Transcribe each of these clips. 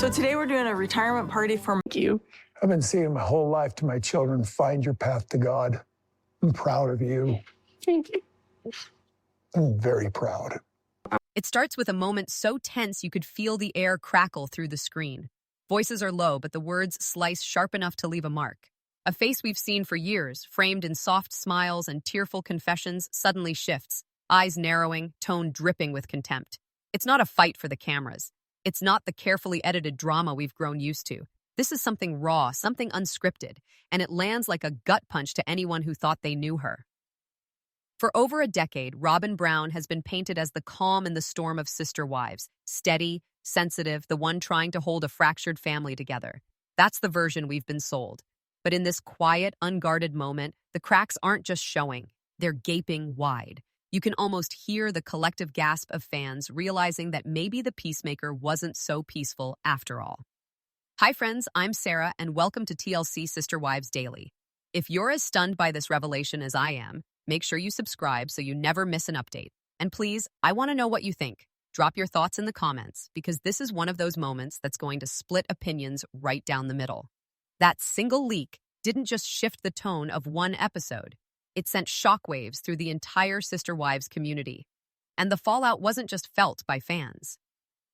So today we're doing a retirement party for you. I've been saying my whole life to my children, find your path to God. I'm proud of you. Thank you. I'm very proud. It starts with a moment so tense you could feel the air crackle through the screen. Voices are low, but the words slice sharp enough to leave a mark. A face we've seen for years, framed in soft smiles and tearful confessions, suddenly shifts, eyes narrowing, tone dripping with contempt. It's not a fight for the cameras. It's not the carefully edited drama we've grown used to. This is something raw, something unscripted, and it lands like a gut punch to anyone who thought they knew her. For over a decade, Robyn Brown has been painted as the calm in the storm of sister wives, steady, sensitive, the one trying to hold a fractured family together. That's the version we've been sold. But in this quiet, unguarded moment, the cracks aren't just showing, they're gaping wide. You can almost hear the collective gasp of fans realizing that maybe the peacemaker wasn't so peaceful after all. Hi friends, I'm Sarah, and welcome to TLC Sister Wives Daily. If you're as stunned by this revelation as I am, make sure you subscribe so you never miss an update. And please, I want to know what you think. Drop your thoughts in the comments, because this is one of those moments that's going to split opinions right down the middle. That single leak didn't just shift the tone of one episode. It sent shockwaves through the entire Sister Wives community. And the fallout wasn't just felt by fans.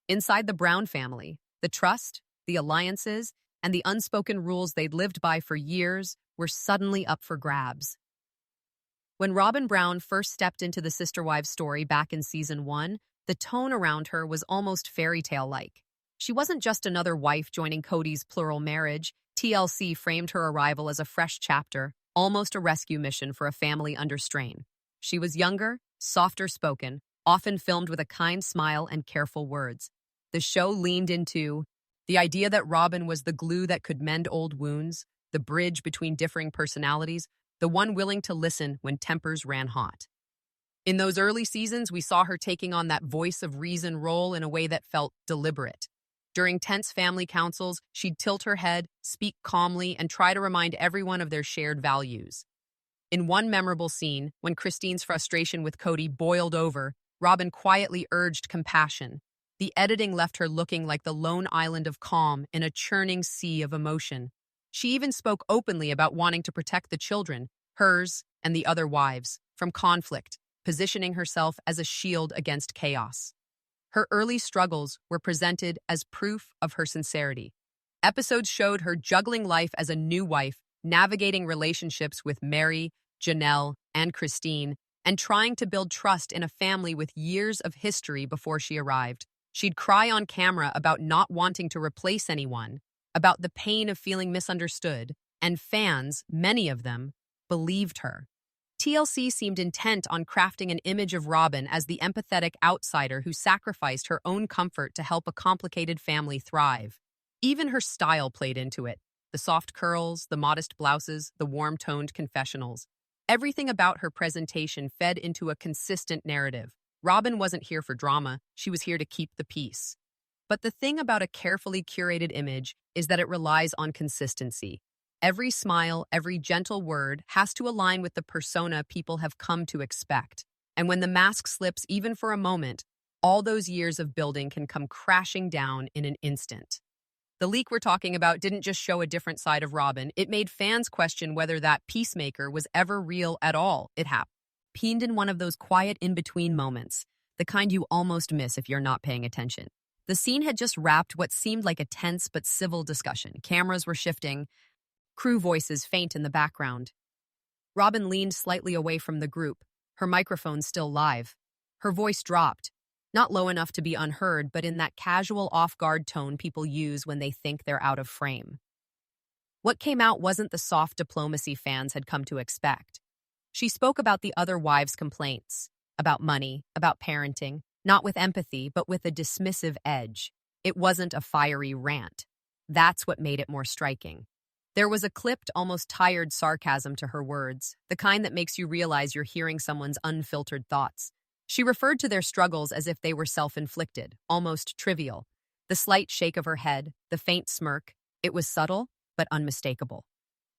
Inside the Brown family, the trust, the alliances, and the unspoken rules they'd lived by for years were suddenly up for grabs. When Robyn Brown first stepped into the Sister Wives story back in season 1, the tone around her was almost fairy tale-like. She wasn't just another wife joining Kody's plural marriage. TLC framed her arrival as a fresh chapter, almost a rescue mission for a family under strain. She was younger, softer spoken, often filmed with a kind smile and careful words. The show leaned into the idea that Robyn was the glue that could mend old wounds, the bridge between differing personalities, the one willing to listen when tempers ran hot. In those early seasons, we saw her taking on that voice of reason role in a way that felt deliberate. During tense family councils, she'd tilt her head, speak calmly, and try to remind everyone of their shared values. In one memorable scene, when Christine's frustration with Kody boiled over, Robyn quietly urged compassion. The editing left her looking like the lone island of calm in a churning sea of emotion. She even spoke openly about wanting to protect the children, hers and the other wives, from conflict, positioning herself as a shield against chaos. Her early struggles were presented as proof of her sincerity. Episodes showed her juggling life as a new wife, navigating relationships with Meri, Janelle, and Christine, and trying to build trust in a family with years of history before she arrived. She'd cry on camera about not wanting to replace anyone, about the pain of feeling misunderstood, and fans, many of them, believed her. TLC seemed intent on crafting an image of Robyn as the empathetic outsider who sacrificed her own comfort to help a complicated family thrive. Even her style played into it. The soft curls, the modest blouses, the warm-toned confessionals. Everything about her presentation fed into a consistent narrative. Robyn wasn't here for drama, she was here to keep the peace. But the thing about a carefully curated image is that it relies on consistency. Every smile, every gentle word has to align with the persona people have come to expect. And when the mask slips even for a moment, all those years of building can come crashing down in an instant. The leak we're talking about didn't just show a different side of Robyn, it made fans question whether that peacemaker was ever real at all. It happened. Pinned in one of those quiet in-between moments, the kind you almost miss if you're not paying attention. The scene had just wrapped what seemed like a tense but civil discussion. Cameras were shifting, crew voices faint in the background. Robyn leaned slightly away from the group, her microphone still live. Her voice dropped, not low enough to be unheard, but in that casual off-guard tone people use when they think they're out of frame. What came out wasn't the soft diplomacy fans had come to expect. She spoke about the other wives' complaints, about money, about parenting, not with empathy, but with a dismissive edge. It wasn't a fiery rant. That's what made it more striking. There was a clipped, almost tired sarcasm to her words, the kind that makes you realize you're hearing someone's unfiltered thoughts. She referred to their struggles as if they were self-inflicted, almost trivial. The slight shake of her head, the faint smirk, it was subtle, but unmistakable.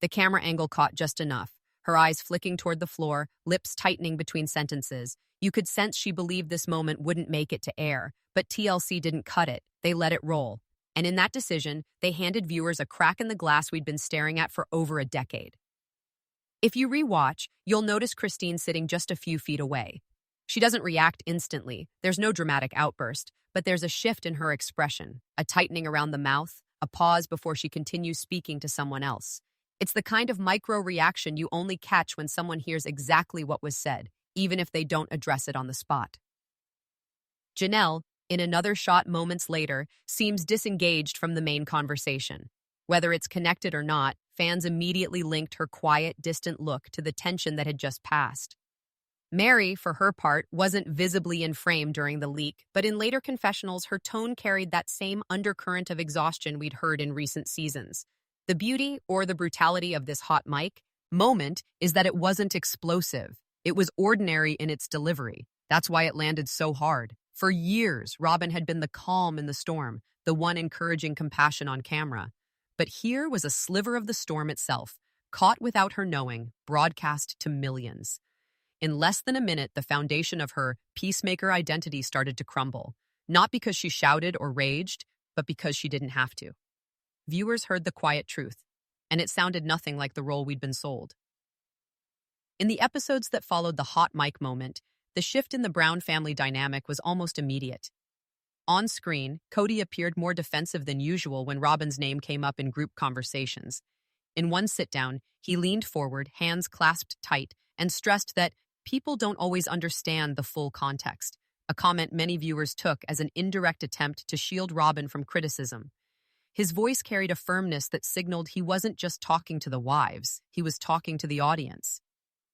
The camera angle caught just enough, her eyes flicking toward the floor, lips tightening between sentences. You could sense she believed this moment wouldn't make it to air, but TLC didn't cut it, they let it roll. And in that decision, they handed viewers a crack in the glass we'd been staring at for over a decade. If you rewatch, you'll notice Christine sitting just a few feet away. She doesn't react instantly. There's no dramatic outburst, but there's a shift in her expression, a tightening around the mouth, a pause before she continues speaking to someone else. It's the kind of micro-reaction you only catch when someone hears exactly what was said, even if they don't address it on the spot. Janelle, in another shot moments later, seems disengaged from the main conversation. Whether it's connected or not, fans immediately linked her quiet, distant look to the tension that had just passed. Meri, for her part, wasn't visibly in frame during the leak, but in later confessionals, her tone carried that same undercurrent of exhaustion we'd heard in recent seasons. The beauty, or the brutality, of this hot mic moment is that it wasn't explosive. It was ordinary in its delivery. That's why it landed so hard. For years, Robyn had been the calm in the storm, the one encouraging compassion on camera. But here was a sliver of the storm itself, caught without her knowing, broadcast to millions. In less than a minute, the foundation of her peacemaker identity started to crumble, not because she shouted or raged, but because she didn't have to. Viewers heard the quiet truth, and it sounded nothing like the role we'd been sold. In the episodes that followed the hot mic moment, the shift in the Brown family dynamic was almost immediate. On screen, Kody appeared more defensive than usual when Robyn's name came up in group conversations. In one sit-down, he leaned forward, hands clasped tight, and stressed that people don't always understand the full context, a comment many viewers took as an indirect attempt to shield Robyn from criticism. His voice carried a firmness that signaled he wasn't just talking to the wives, he was talking to the audience.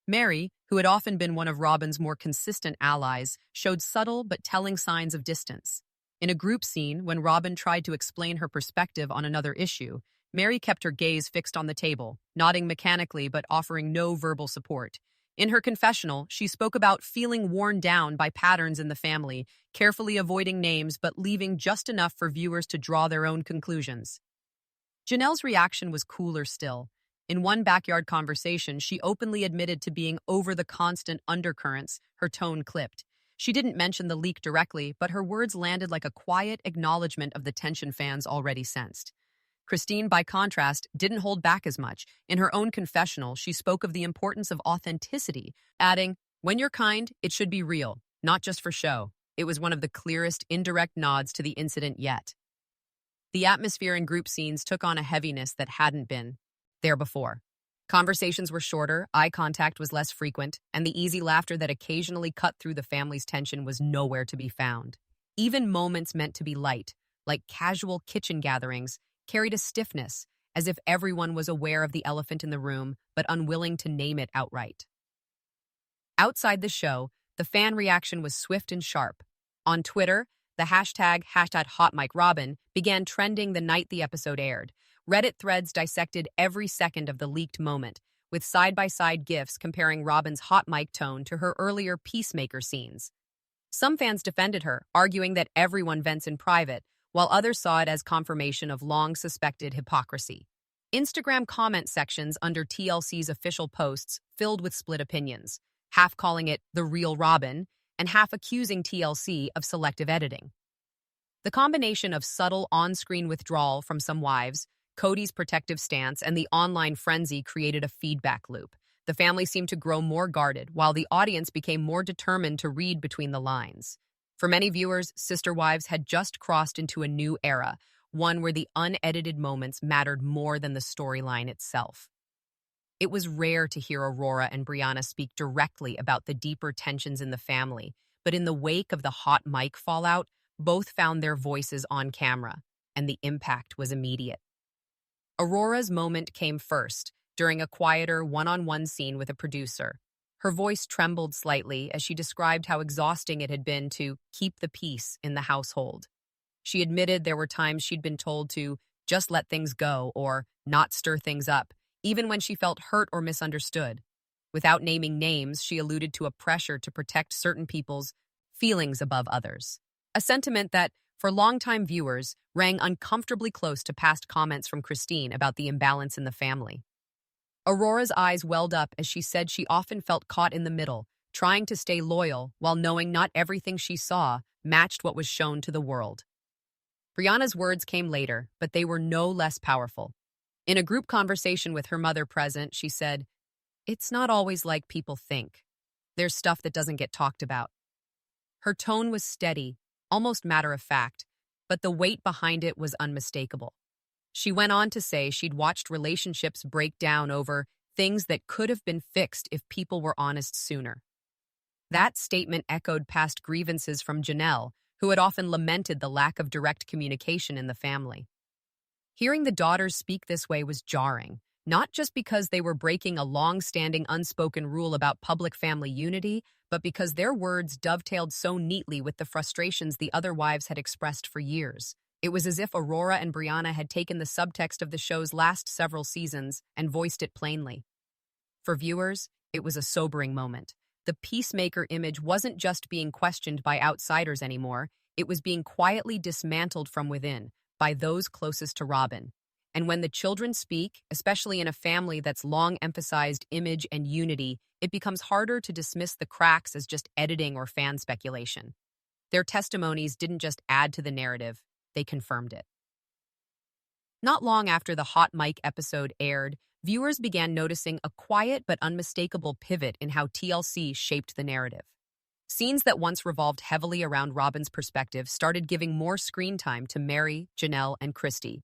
Meri, who had often been one of Robyn's more consistent allies, showed subtle but telling signs of distance. In a group scene, when Robyn tried to explain her perspective on another issue, Meri kept her gaze fixed on the table, nodding mechanically but offering no verbal support. In her confessional, she spoke about feeling worn down by patterns in the family, carefully avoiding names but leaving just enough for viewers to draw their own conclusions. Janelle's reaction was cooler still. In one backyard conversation, she openly admitted to being over the constant undercurrents, her tone clipped. She didn't mention the leak directly, but her words landed like a quiet acknowledgement of the tension fans already sensed. Christine, by contrast, didn't hold back as much. In her own confessional, she spoke of the importance of authenticity, adding, "When you're kind, it should be real, not just for show." It was one of the clearest indirect nods to the incident yet. The atmosphere in group scenes took on a heaviness that hadn't been there before. Conversations were shorter, eye contact was less frequent, and the easy laughter that occasionally cut through the family's tension was nowhere to be found. Even moments meant to be light, like casual kitchen gatherings, carried a stiffness, as if everyone was aware of the elephant in the room, but unwilling to name it outright. Outside the show, the fan reaction was swift and sharp. On Twitter, the hashtag #HotMicRobyn began trending the night the episode aired. Reddit threads dissected every second of the leaked moment, with side-by-side GIFs comparing Robyn's hot mic tone to her earlier peacemaker scenes. Some fans defended her, arguing that everyone vents in private, while others saw it as confirmation of long-suspected hypocrisy. Instagram comment sections under TLC's official posts filled with split opinions, half calling it the real Robyn and half accusing TLC of selective editing. The combination of subtle on-screen withdrawal from some wives, Kody's protective stance, and the online frenzy created a feedback loop. The family seemed to grow more guarded, while the audience became more determined to read between the lines. For many viewers, Sister Wives had just crossed into a new era, one where the unedited moments mattered more than the storyline itself. It was rare to hear Aurora and Brianna speak directly about the deeper tensions in the family, but in the wake of the hot mic fallout, both found their voices on camera, and the impact was immediate. Aurora's moment came first, during a quieter one-on-one scene with a producer. Her voice trembled slightly as she described how exhausting it had been to keep the peace in the household. She admitted there were times she'd been told to just let things go or not stir things up, even when she felt hurt or misunderstood. Without naming names, she alluded to a pressure to protect certain people's feelings above others. A sentiment that, for longtime viewers, rang uncomfortably close to past comments from Christine about the imbalance in the family. Aurora's eyes welled up as she said she often felt caught in the middle, trying to stay loyal while knowing not everything she saw matched what was shown to the world. Brianna's words came later, but they were no less powerful. In a group conversation with her mother present, she said, "It's not always like people think. There's stuff that doesn't get talked about." Her tone was steady, almost matter-of-fact, but the weight behind it was unmistakable. She went on to say she'd watched relationships break down over things that could have been fixed if people were honest sooner. That statement echoed past grievances from Janelle, who had often lamented the lack of direct communication in the family. Hearing the daughters speak this way was jarring, not just because they were breaking a long-standing unspoken rule about public family unity, but because their words dovetailed so neatly with the frustrations the other wives had expressed for years. It was as if Aurora and Brianna had taken the subtext of the show's last several seasons and voiced it plainly. For viewers, it was a sobering moment. The peacemaker image wasn't just being questioned by outsiders anymore, it was being quietly dismantled from within, by those closest to Robyn. And when the children speak, especially in a family that's long emphasized image and unity, it becomes harder to dismiss the cracks as just editing or fan speculation. Their testimonies didn't just add to the narrative, they confirmed it. Not long after the Hot Mic episode aired, viewers began noticing a quiet but unmistakable pivot in how TLC shaped the narrative. Scenes that once revolved heavily around Robyn's perspective started giving more screen time to Meri, Janelle, and Kody,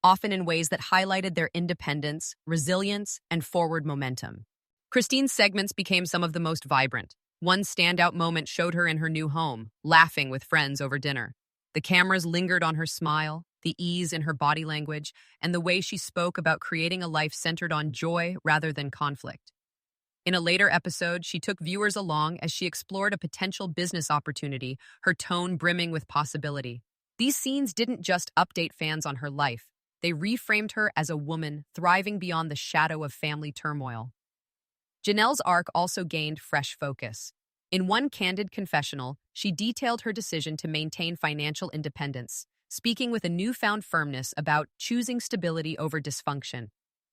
often in ways that highlighted their independence, resilience, and forward momentum. Christine's segments became some of the most vibrant. One standout moment showed her in her new home, laughing with friends over dinner. The cameras lingered on her smile, the ease in her body language, and the way she spoke about creating a life centered on joy rather than conflict. In a later episode, she took viewers along as she explored a potential business opportunity, her tone brimming with possibility. These scenes didn't just update fans on her life, they reframed her as a woman thriving beyond the shadow of family turmoil. Janelle's arc also gained fresh focus. In one candid confessional, she detailed her decision to maintain financial independence, speaking with a newfound firmness about choosing stability over dysfunction.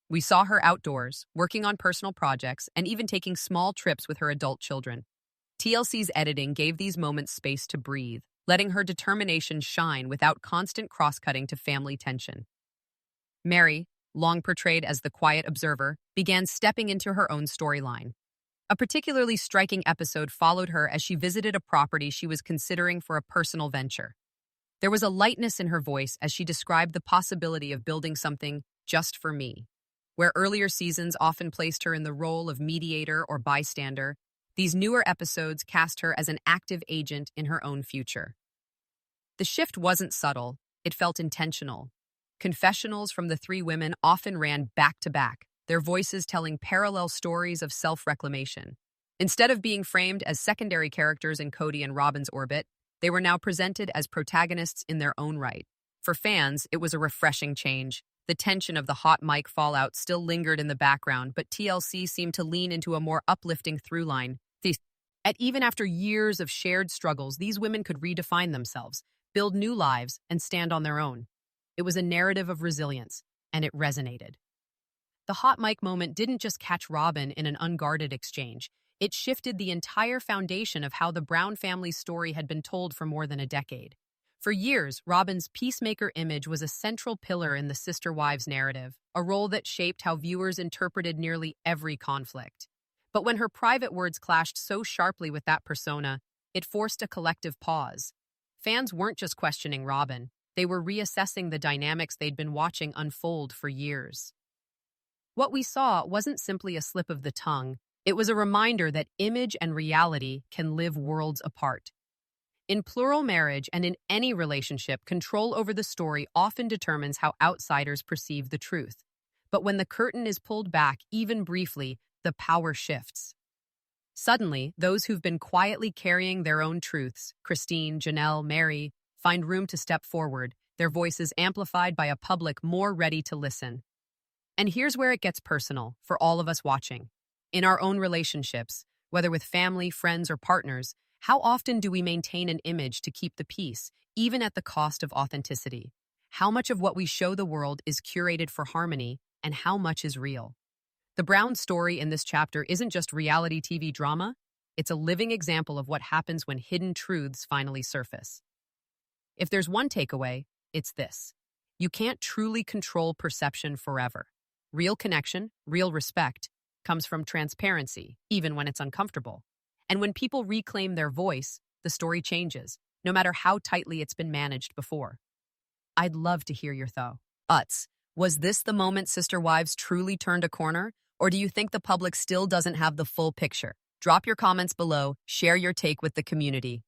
We saw her outdoors, working on personal projects, and even taking small trips with her adult children. TLC's editing gave these moments space to breathe, letting her determination shine without constant cross-cutting to family tension. Meri, long portrayed as the quiet observer, began stepping into her own storyline. A particularly striking episode followed her as she visited a property she was considering for a personal venture. There was a lightness in her voice as she described the possibility of building something just for me. Where earlier seasons often placed her in the role of mediator or bystander, these newer episodes cast her as an active agent in her own future. The shift wasn't subtle, it felt intentional. Confessionals from the three women often ran back to back, their voices telling parallel stories of self-reclamation. Instead of being framed as secondary characters in Kody and Robyn's orbit, they were now presented as protagonists in their own right. For fans, it was a refreshing change. The tension of the Hot Mic fallout still lingered in the background, but TLC seemed to lean into a more uplifting through line. Even after years of shared struggles, these women could redefine themselves, build new lives, and stand on their own. It was a narrative of resilience, and it resonated. The Hot Mic moment didn't just catch Robyn in an unguarded exchange. It shifted the entire foundation of how the Brown family's story had been told for more than a decade. For years, Robyn's peacemaker image was a central pillar in the sister wives narrative, a role that shaped how viewers interpreted nearly every conflict. But when her private words clashed so sharply with that persona, it forced a collective pause. Fans weren't just questioning Robyn, they were reassessing the dynamics they'd been watching unfold for years. What we saw wasn't simply a slip of the tongue, it was a reminder that image and reality can live worlds apart. In plural marriage and in any relationship, control over the story often determines how outsiders perceive the truth. But when the curtain is pulled back, even briefly, the power shifts. Suddenly, those who've been quietly carrying their own truths, Christine, Janelle, Meri, find room to step forward, their voices amplified by a public more ready to listen. And here's where it gets personal for all of us watching. In our own relationships, whether with family, friends, or partners, how often do we maintain an image to keep the peace, even at the cost of authenticity? How much of what we show the world is curated for harmony, and how much is real? The Brown story in this chapter isn't just reality TV drama, it's a living example of what happens when hidden truths finally surface. If there's one takeaway, It's this. You can't truly control perception forever. Real connection, real respect, comes from transparency, even when it's uncomfortable. And when people reclaim their voice, the story changes, no matter how tightly it's been managed before. I'd love to hear your thoughts. Was this the moment Sister Wives truly turned a corner? Or do you think the public still doesn't have the full picture? Drop your comments below, share your take with the community.